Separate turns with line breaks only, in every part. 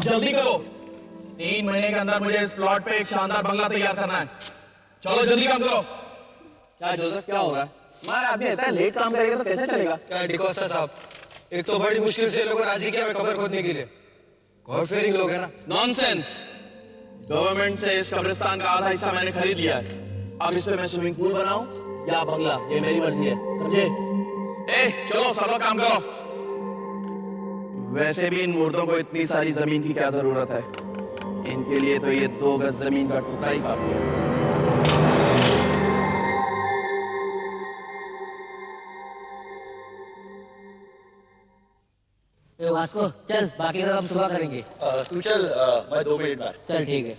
जल्दी करो। 3 महीने के अंदर मुझे इस प्लॉट पे एक शानदार बंगला तैयार करना है। चलो जल्दी काम करो।
क्या जोसेफ, क्या हो रहा है? हमारा आदमी इतना लेट काम करेगा तो कैसे चलेगा?
क्या डिकोस्टा साहब, एक तो बड़ी मुश्किल से लोगों राजी किया है कब्र खोदने के लिए। गॉड फेयरिंग लोग है ना।
नॉनसेंस। गवर्नमेंट से इस कब्रिस्तान का आधा हिस्सा मैंने खरीद लिया है। अब इस पे मैं स्विमिंग पूल बनाऊं या बंगला, ये मेरी मर्जी है, समझे? चलो सब लोग काम करो। वैसे भी इन मुर्दों को इतनी सारी जमीन की क्या जरूरत है? इनके लिए तो ये 2 गज जमीन का टुकड़ा ही काफी है।
वास्को चल, बाकी का हम सुबह करेंगे।
तू चल, मैं 2 मिनट में।
चल ठीक है।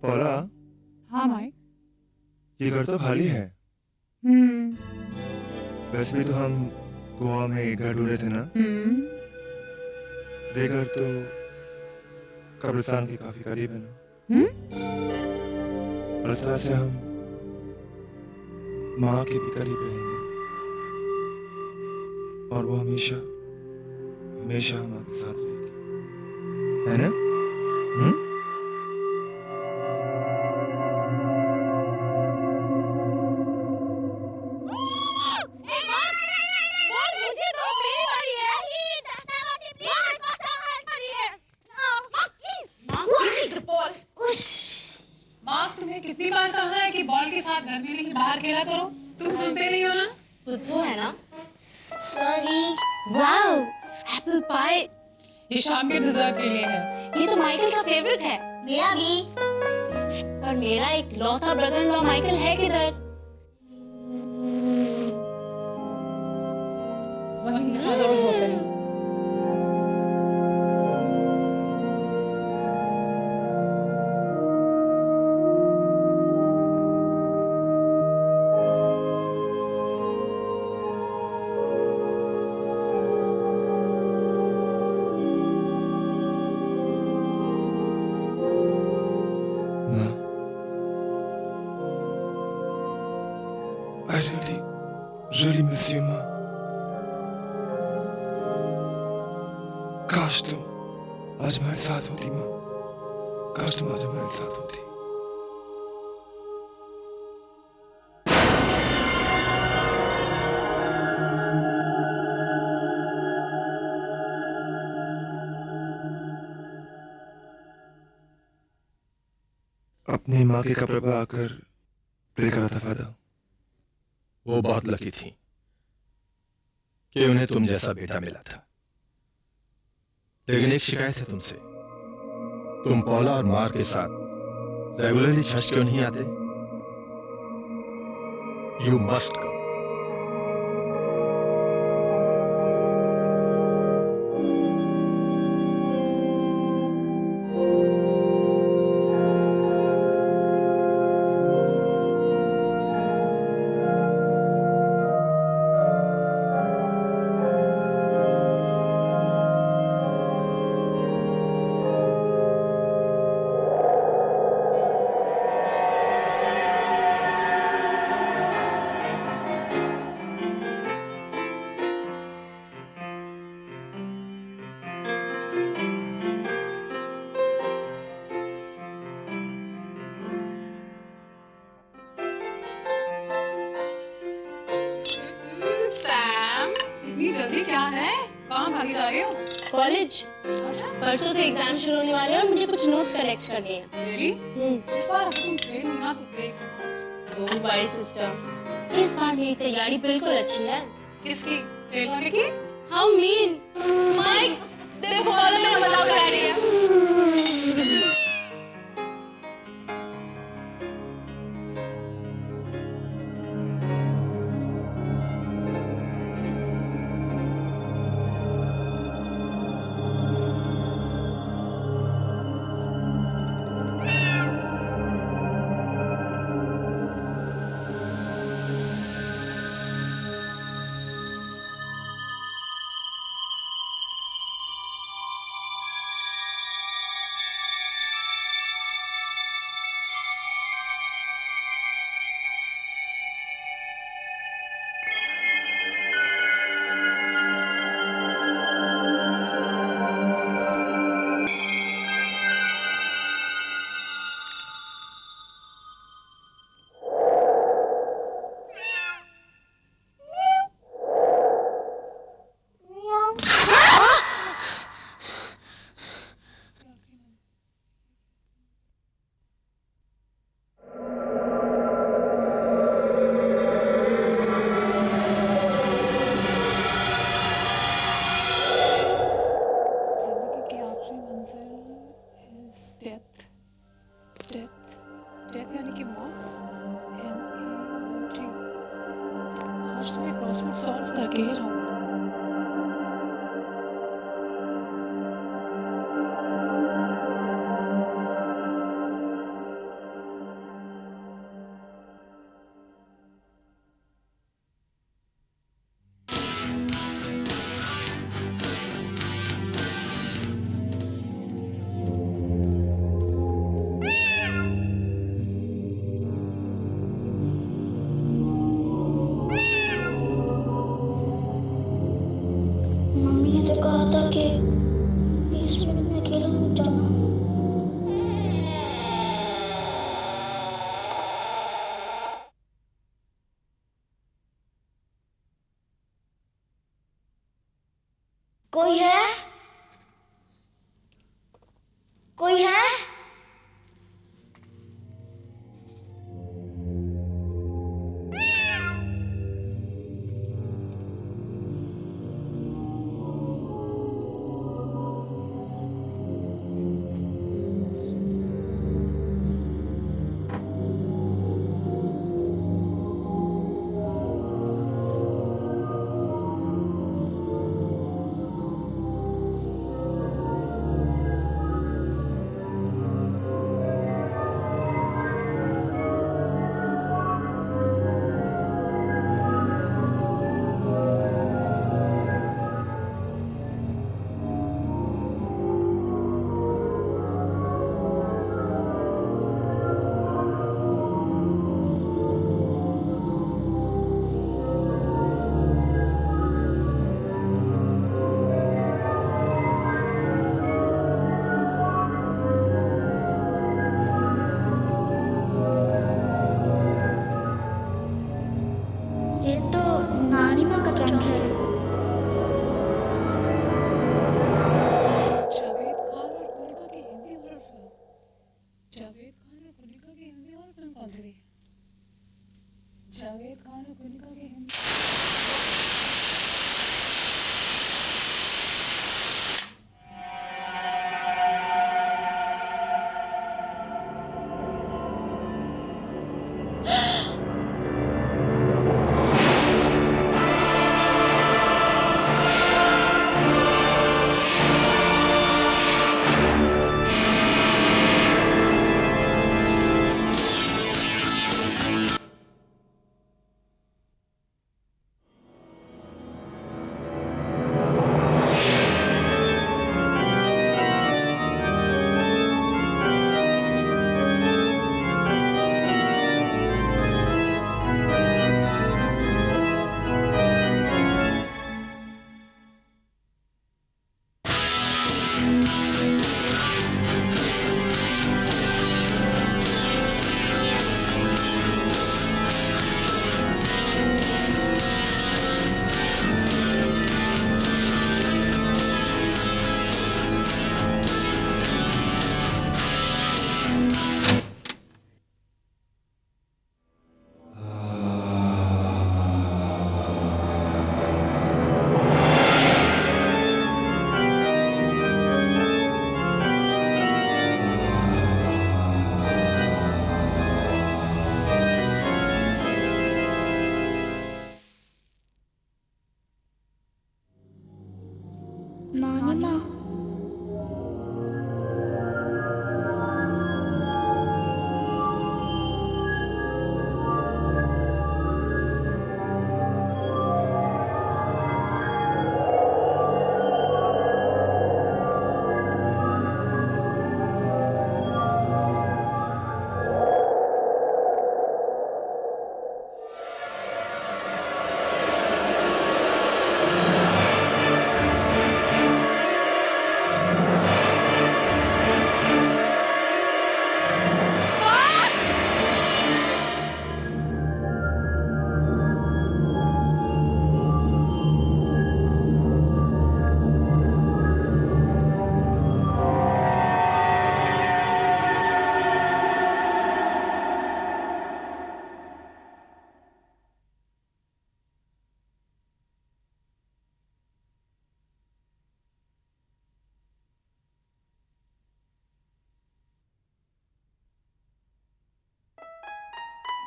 पौला,
हाँ माइक।
ये घर तो खाली है। वैसे भी तो हम गोवा में एक घर ढूंढे थे ना। ये घर तो कब्रिस्तान के काफी करीब है ना। और इस तरह से हम माँ के भी करीब रहेंगे और वो हमेशा हमेशा हमारे साथ रहेगी, है ना?
कितनी बार कहा है कि बॉल के साथ घर में नहीं बाहर खेला करो, तुम सुनते नहीं हो ना?
बुद्धू है ना? सॉरी। Wow, apple pie.
ये शाम के डिजर्ट के लिए है।
ये तो माइकल का फेवरेट है। मेरा भी। पर मेरा एक लौता ब्रदर इन लॉ माइकल है किधर?
वहीं रोज होते हैं।
really miss you, माँ। काश तुम आज हमारे साथ होती माँ, काश तुम आज हमारे साथ होती। अपनी माँ के कब्र पर आकर प्रे करा था फादर।
वो बहुत लकी थी कि उन्हें तुम जैसा बेटा मिला था। लेकिन एक शिकायत है तुमसे, तुम पौला और मार के साथ रेगुलरली चर्च क्यों नहीं आते? You must go.
सैम, इतनी जल्दी क्या है? कहाँ भागी जा रही हो?
कॉलेज।
अच्छा,
परसों से एग्जाम शुरू होने वाले हैं और मुझे कुछ नोट्स कलेक्ट करने हैं।
रियली? इस बार अगर तुम फेल हुई ना तो देख लेना।
डोंट वरी सिस्टर, इस बार मेरी तैयारी बिल्कुल अच्छी है।
किसकी? फेल होने की?
How mean? माइक, देखो वाला मेरा मजाक उड़ा रही है।
डेथ यानी कि मौत। MAUT। आज मैं क्रॉसवर्ड सॉल्व करके ही रहूँगा।
मम्मी ने तो कहा था कि 20 मिनट में अकेला मत जाना। कोई है? कोई है?
जावेद खान और गुलका के हिंदी
नानी माँ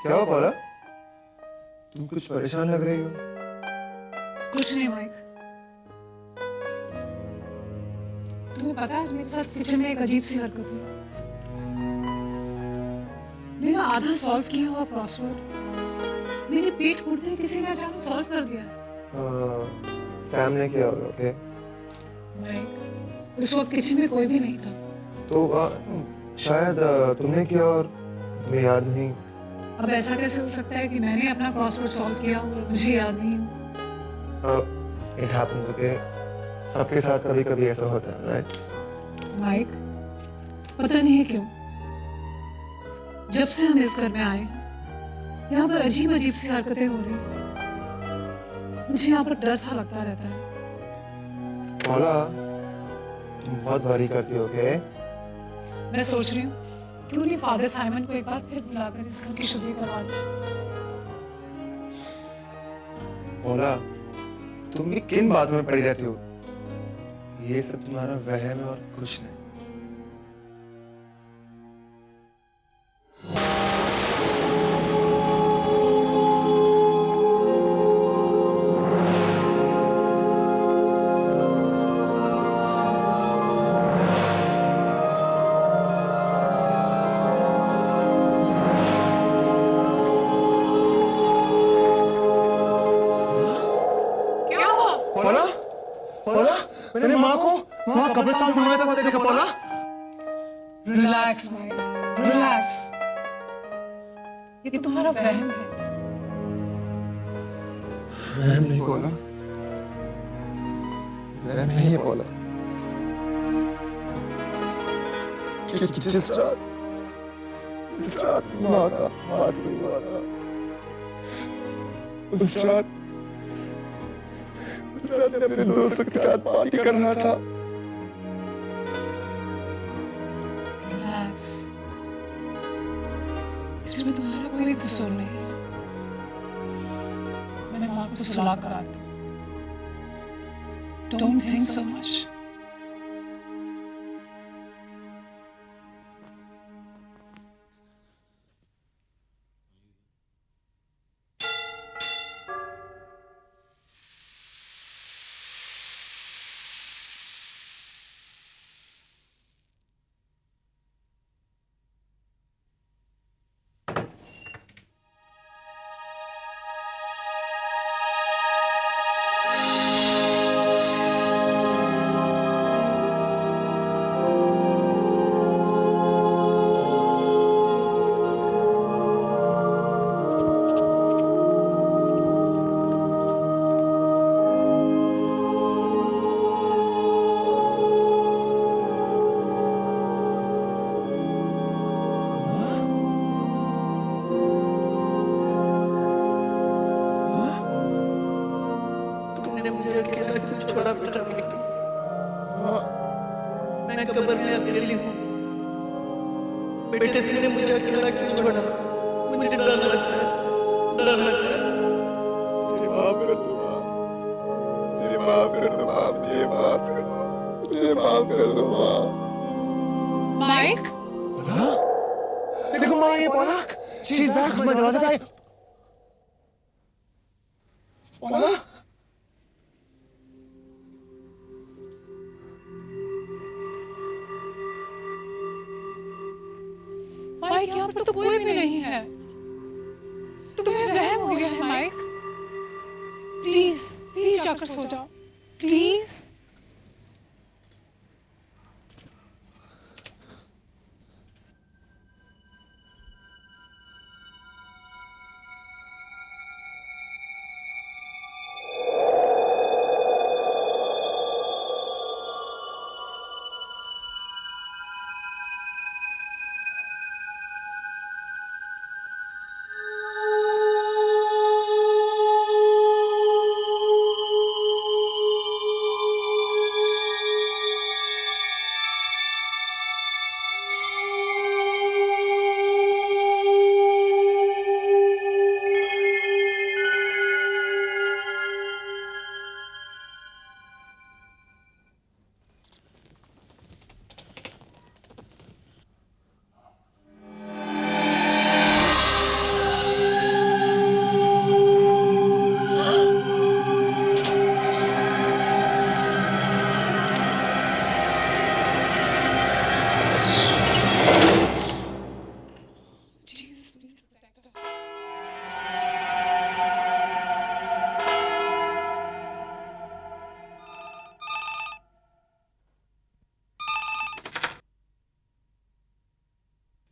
क्या हुआ पौला? तुम कुछ परेशान लग रही हो।
कुछ नहीं माइक। तुम्हें पता है आज मेरे साथ किचन में एक अजीब सी हरकत हुई। मैंने आधा सॉल्व किया हुआ क्रॉसवर्ड मेरे पेट फूटते ही किसी ने अचानक सॉल्व कर दिया।
सैम ने किया होगा, ओके?
माइक, उस वक्त किचन में कोई भी नहीं था।
तो शायद तुमने किया और तुम्हें याद नहीं।
अब ऐसा कैसे हो सकता है कि मैंने अपना क्रॉसवर्ड सॉल्व किया और मुझे याद नहीं हो?
It happens, okay? सबके साथ कभी कभी ऐसा होता है, राइट?
माइक, पता नहीं है क्यों जब से हम इस घर में आए हैं यहाँ पर अजीब अजीब सी हरकतें हो रही हैं। मुझे यहाँ पर डर सा लगता रहता है।
पौला, तुम बहुत वरी करती हो, ओके?
मैं सोच रही हूँ क्यों नहीं फादर साइमन को एक बार फिर बुलाकर इस घर की शुद्धि करवा दे।
पौला, तुम भी किन बातों में पड़ी रहती हो? ये सब तुम्हारा वहम है और कुछ नहीं।
मेरी माँ को वहाँ कब्रिस्तान घुमाया था, देखा पौला?
Relax mic, relax. ये तुम्हारा वहम है।
वहम नहीं पौला, वहम नहीं है पौला। जिस रात माँ का हार्ट फेल हुआ था, उस रात मैं अपने दोस्तों के साथ पार्टी कर रहा था।
रिलैक्स, इसमें तुम्हारा कोई कसूर नहीं है। आपको सुला कर आती हूँ। Don't think so much.
तुमने मुझे अकेला क्यों छोड़ा बेटा मिकी? मैं कब्र में अकेली हूँ। बेटे तुमने मुझे अकेला क्यों छोड़ा? मुझे डर लगता है, डर लगता है।
मुझे माफ कर दो माँ, मुझे माफ कर दो माँ, मुझे माफ कर दो, मुझे माफ कर दो माँ।
Mike?
देखो माँ, ये पौलाक, she's back, मैं दरवाजा पे आई। पौलाक?
माइक, यहाँ पर तो कोई भी नहीं है। तुम्हें वहम हो गया है माइक। प्लीज प्लीज जाकर सो जाओ, प्लीज।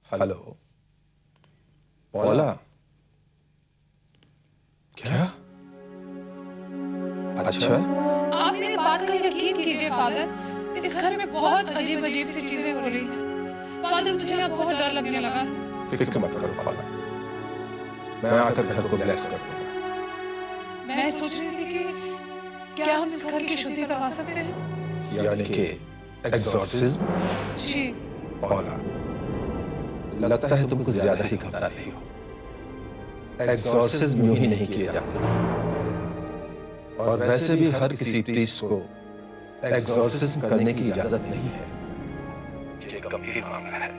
हेलो पौला, क्या? अच्छा,
आप मेरी बात का यकीन कीजिए फादर, इस घर में बहुत अजीब अजीब सी चीजें हो रही हैं। फादर मुझे अब बहुत डर लगने लगा।
फिक्र मत करो पौला, मैं आकर घर को ब्लेस कर दूंगा।
मैं सोच रही थी कि क्या हम इस घर की शुद्धि करवा सकते हैं?
यानी कि एग्जॉर्सिज्म?
जी।
पौला, लगता है तुमको ज्यादा ही घबरा रही हो। एग्जॉर्सिज्म यूं ही नहीं किए जाते, और वैसे भी हर किसी प्रीस्ट को एग्जॉर्सिज्म करने की इजाजत नहीं है। ये गंभीर मामला है,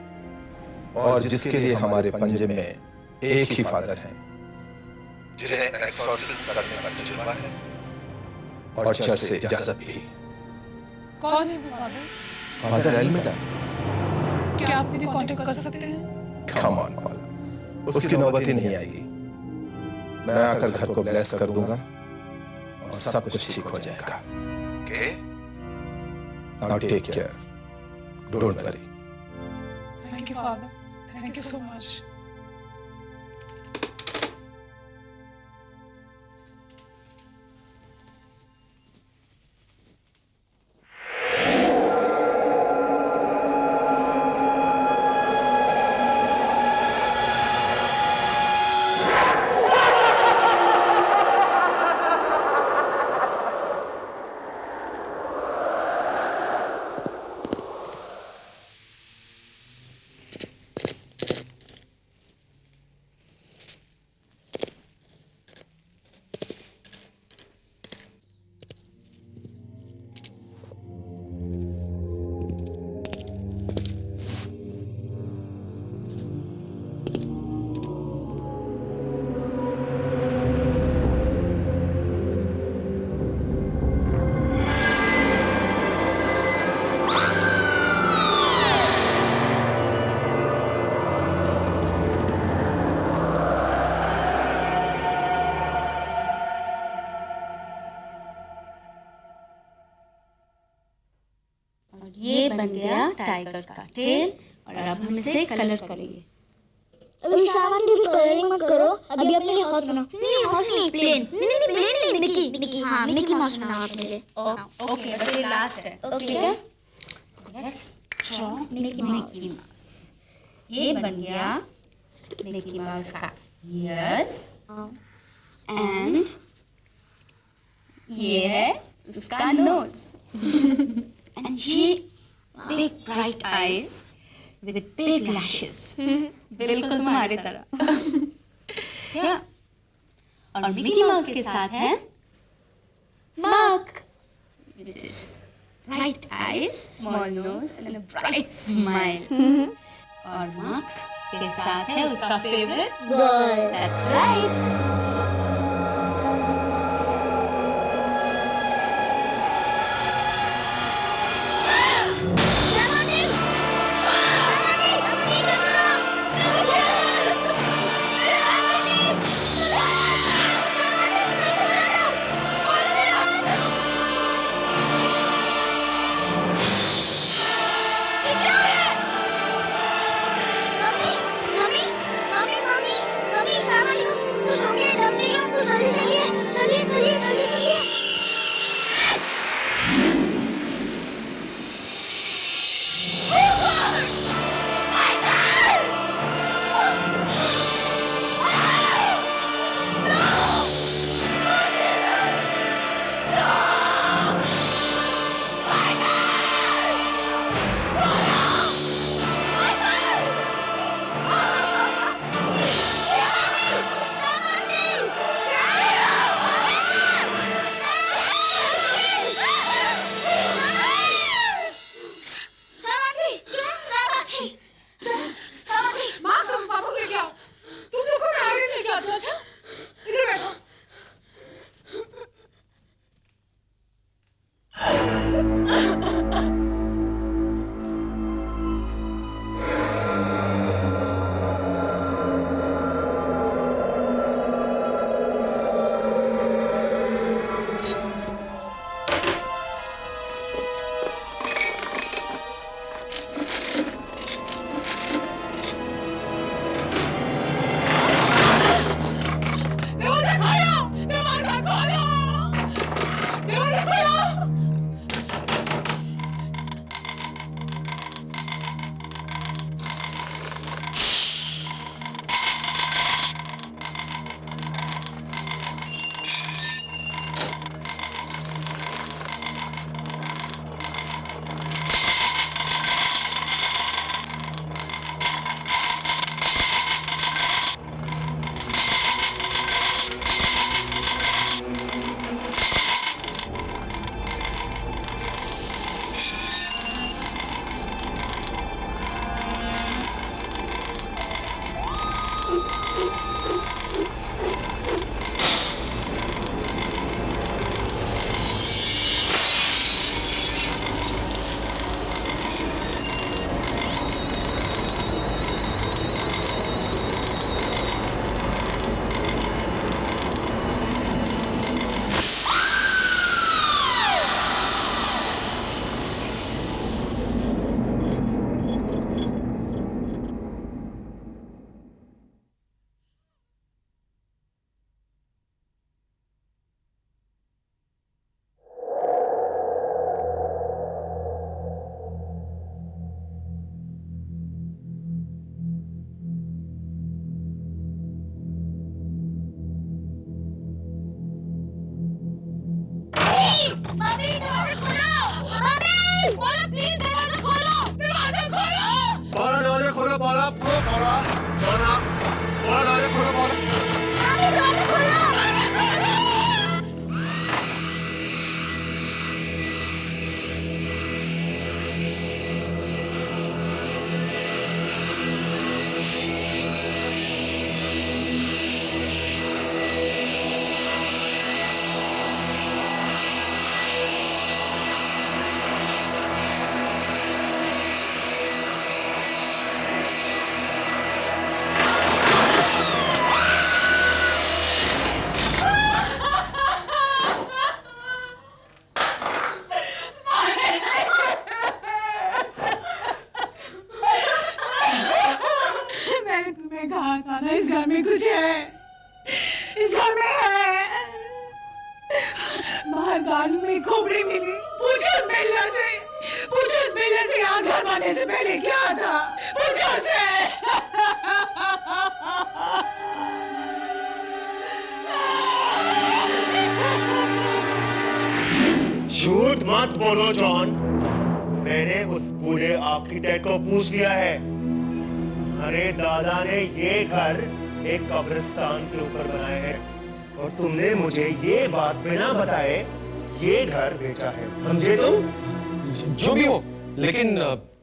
और जिसके लिए हमारे पंजे में एक ही फादर हैं जिन्हें एग्जॉर्सिज्म करने का तजुर्बा है और चर्च से इजाजत भी।
कौन है वो फादर?
फादर एल्मेडा।
क्या आप इन्हें कांटेक्ट कर सकते हैं?
कम ऑन पौला, उसकी नौबत ही नहीं आएगी। मैं आकर घर को ब्लेस कर दूंगा और सब कुछ ठीक हो जाएगा। Okay? Now take care, don't worry.
Thank you father, thank you so much.
ये बन गया टाइगर का टेल और अब हम इसे कलर करेंगे।
अभी सामान्य भी कलरिंग मत करो, अभी अपने लिए हॉर्स बनाओ। नहीं हॉर्स नहीं, प्लेन। नहीं प्लेन नहीं, मिकी मिकी। हाँ मिकी माउस बनाओ आप मेरे।
ओके बस ये लास्ट है।
Okay
let's draw Mickey mouse. ये बन गया मिकी माउस का ईयर्स एंड ये है उसका नोज एंड ये big bright eyes with big lashes, बिल्कुल तुम्हारी तरह। क्या? और मिकी माउस के साथ है मग, which is bright eyes, small nose and a bright smile. और मग के साथ है उसका फेवरेट बॉय। That's right.
घर में है। बाहर गार्डन में खोपड़ी मिली। पूछो उस बिल्डर से यहाँ घर बनने से पहले क्या था। पूछो उसे।
झूठ मत बोलो जॉन, मैंने उस बूढ़े आर्किटेक्ट को पूछ लिया है। अरे दादा ने ये घर एक कब्रिस्तान के ऊपर बनाए हैं और तुमने मुझे ये बात बिना बताए ये घर बेचा है, समझे तुम?
जो भी हो, लेकिन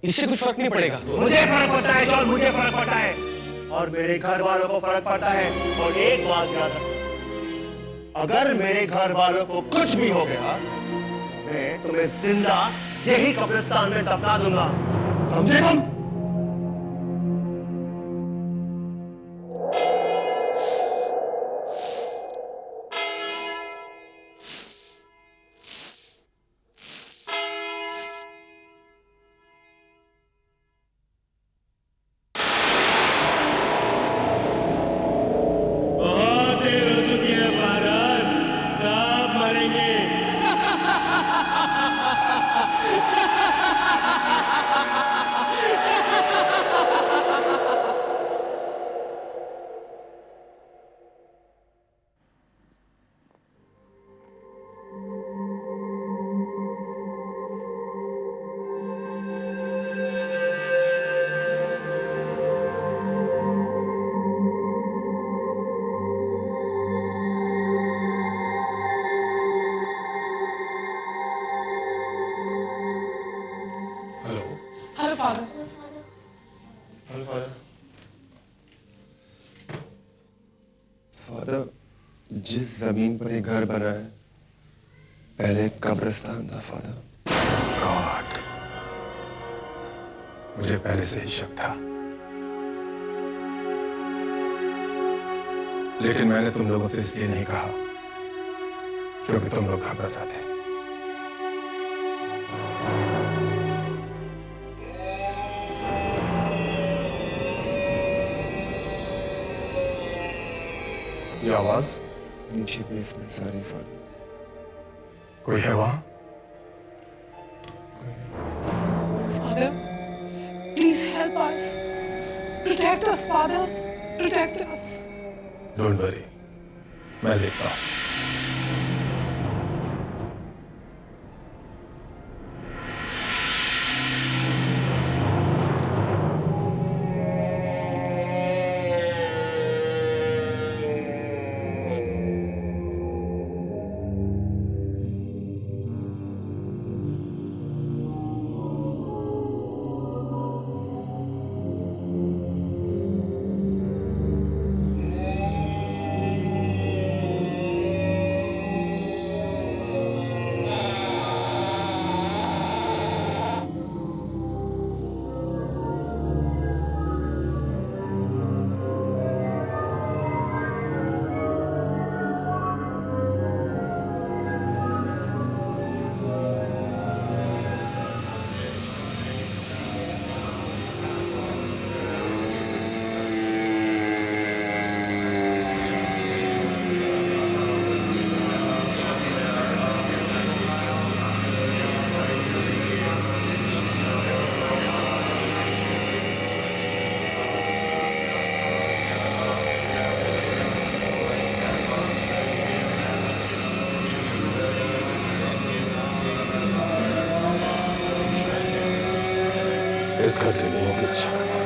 इससे कुछ फर्क नहीं पड़ेगा।
मुझे फर्क पड़ता है जॉन, मुझे फर्क पड़ता है और मेरे घर वालों को फर्क पड़ता है। और एक बात याद रखो, अगर मेरे घर वालों को कुछ भी हो गया, मैं तुम्हें जिंदा यही कब्रिस्तान में दफना दूंगा, समझे तुम?
Hello father.
Hello father. Father, जिस जमीन पर ये घर बना है पहले एक कब्रिस्तान था फादर।
गॉड, मुझे पहले से ही शक था, लेकिन मैंने तुम लोगों से इसलिए नहीं कहा क्योंकि तुम लोग घबरा जाते। ये आवाज
नीचे बेसमेंट, सॉरी फादर।
कोई है वहां?
Father, please help us. Protect us, Father. Protect us.
Don't worry, मैं देखता हूं। इस घर के लोगों की रक्षा करना।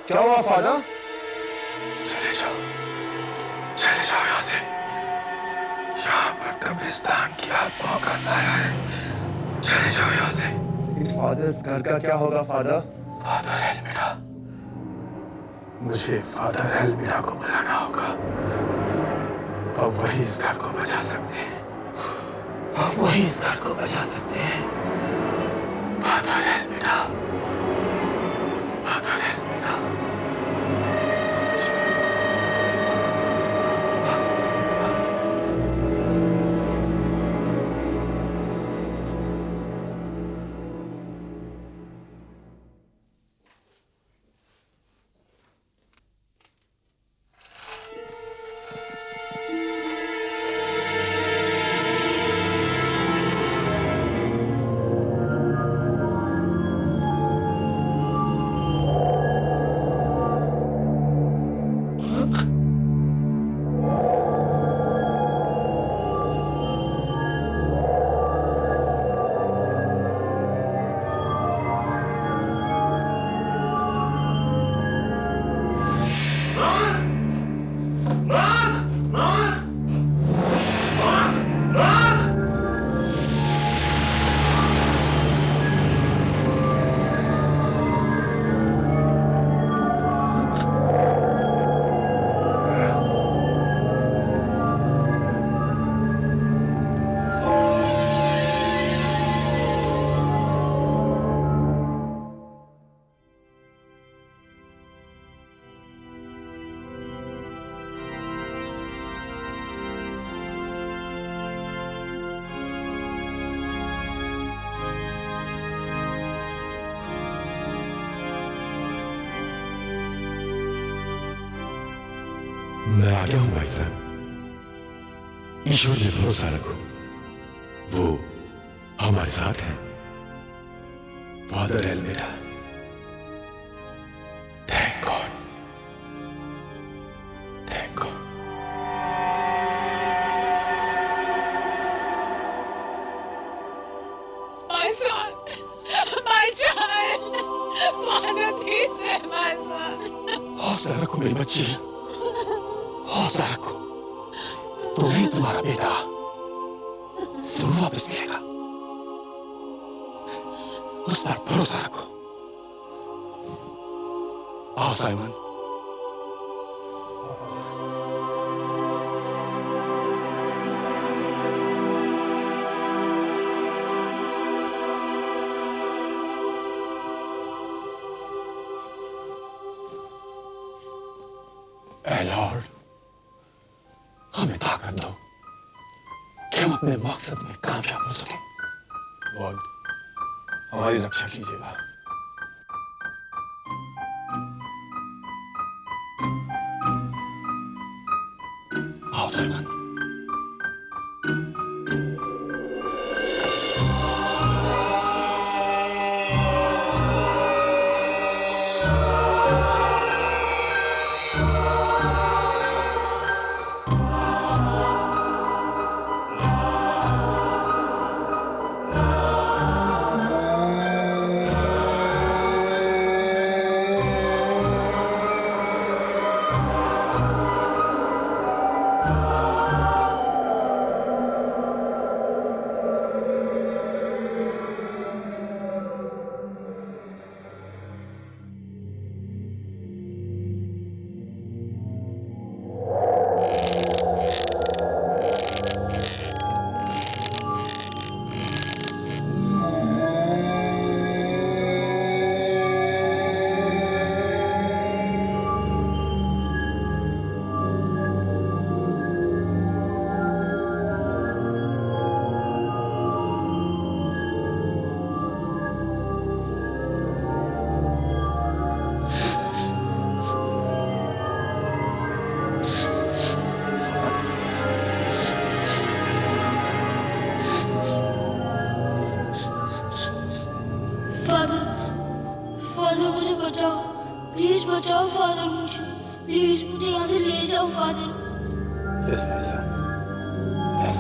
क्या हुआ फादर?
चले जाओ यहाँ से। यहाँ पर कब्रिस्तान की आत्माओं का साया है। चले जाओ यहाँ से।
फादर, घर का क्या होगा फादर?
फादर एल्मिडा, मुझे फादर एल्मिडा को बुलाना होगा। अब वही इस घर को बचा सकते हैं। अब वही इस घर को बचा सकते हैं। Father Almeida, father Almeida.
मैं आ गया हूं भाई साहब। ईश्वर में भरोसा रखो, वो हमारे साथ है।
Father Almeida, thank God, thank God.
My son, my child, Father, please save my son.
हौसला रखो मेरी बच्ची, हौसला रखो। तुम्हें तुम्हारा बेटा जरूर वापस मिलेगा। उस पर भरोसा रखो। आओ साइमन। ऐ लॉर्ड, हमें ताकत दो कि हम अपने मकसद में कामयाब हो सके। लॉर्ड, हमारी रक्षा कीजिएगा। आओ साइमन।
फादर मुझे बचाओ, प्लीज बचाओ फादर मुझे, प्लीज मुझे यहाँ से ले जाओ father.
Yes, my son. Yes.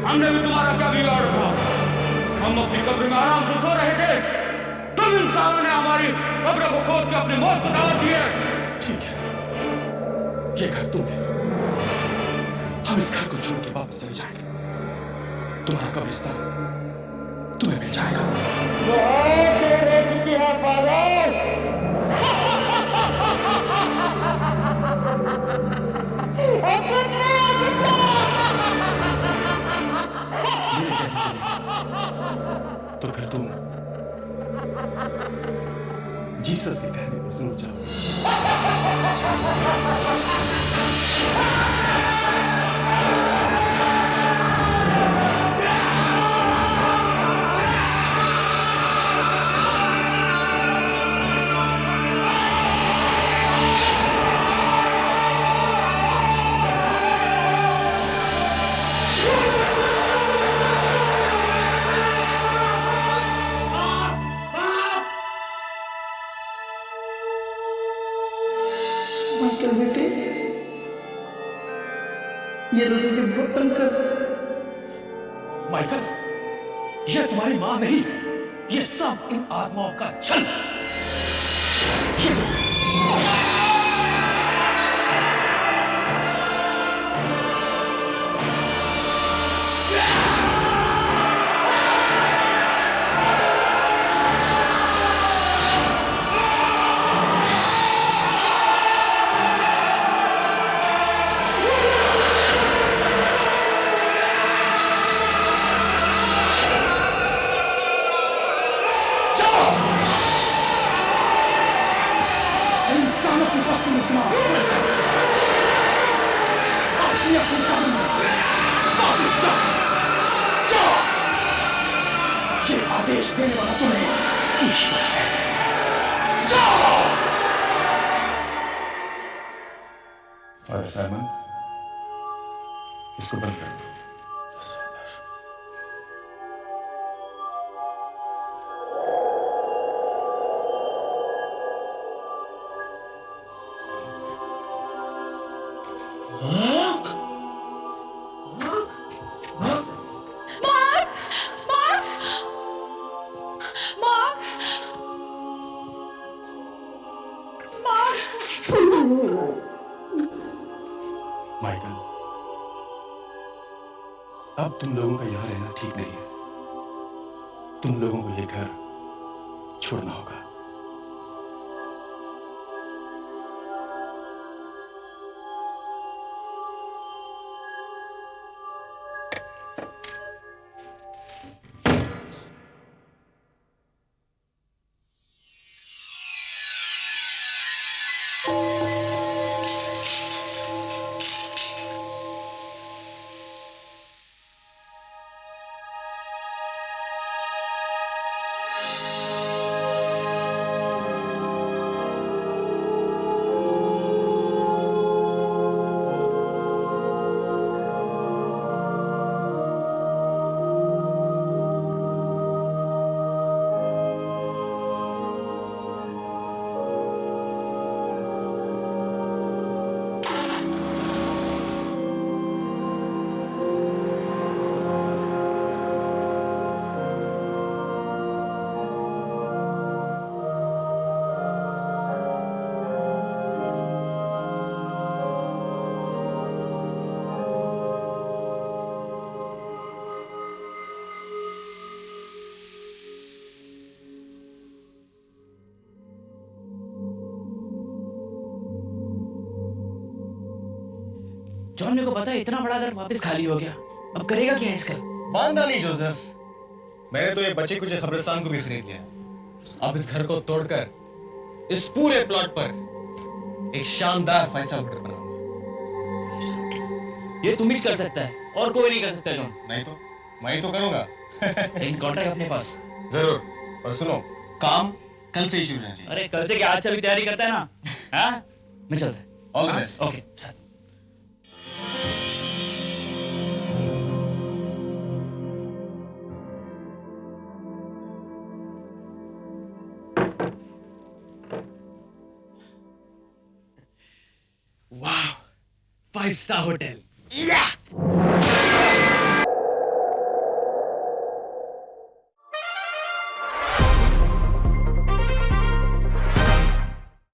हमने भी तुम्हारा क्या बिगाड़ा था? हम अपनी कब्र में आराम से सो रहे थे, तुम इंसानों ने हमारी कब्र को खोद के अपनी मौत को दावत दी है।
ठीक है, ये घर तुम ले लो, हम इस घर को छोड़ के वापस चले जाएंगे। तुम्हारा कब्रिस्तान तुम्हें मिल जाएगा।
बहुत देर हो चुकी है फादर।
तो फिर तुम जीसस के कहने को जरूर जाओ।
माइकल बेटे, ये लोग मुझे बहुत तंग कर।
माइकल, ये तुम्हारी मां नहीं, ये सब इन आत्माओं का छल। ये लो। आदेश देने वाला तुम्हें ईश्वर है। जाओ। फादर साइमन, इसको बंद कर दो। माइकल, अब तुम लोगों का यहां रहना ठीक नहीं है। तुम लोगों को ये घर छोड़ना होगा।
जॉन, मेरे को पता है इतना बड़ा घर वापस खाली हो गया, अब करेगा क्या इसका?
बांधा नहीं जोसेफ, मैंने तो ये बच्चे कुछ कब्रिस्तान को भी खरीद लिया। अब इस घर को तोड़कर इस पूरे प्लॉट पर एक शानदार 5-स्टार होटल बनाऊंगा।
ये तुम ही कर सकता है और कोई नहीं कर सकता जॉन।
नहीं तो मैं ही तो करूंगा।
लेकिन कॉन्ट्रैक्ट अपने पास
जरूर। और सुनो, काम कल से ही शुरू होना चाहिए।
अरे कल से क्या, आज से भी तैयारी करता है ना? हाँ, मैं चलता है।
All the best.
Okay sir.
वाह, 5-स्टार होटल।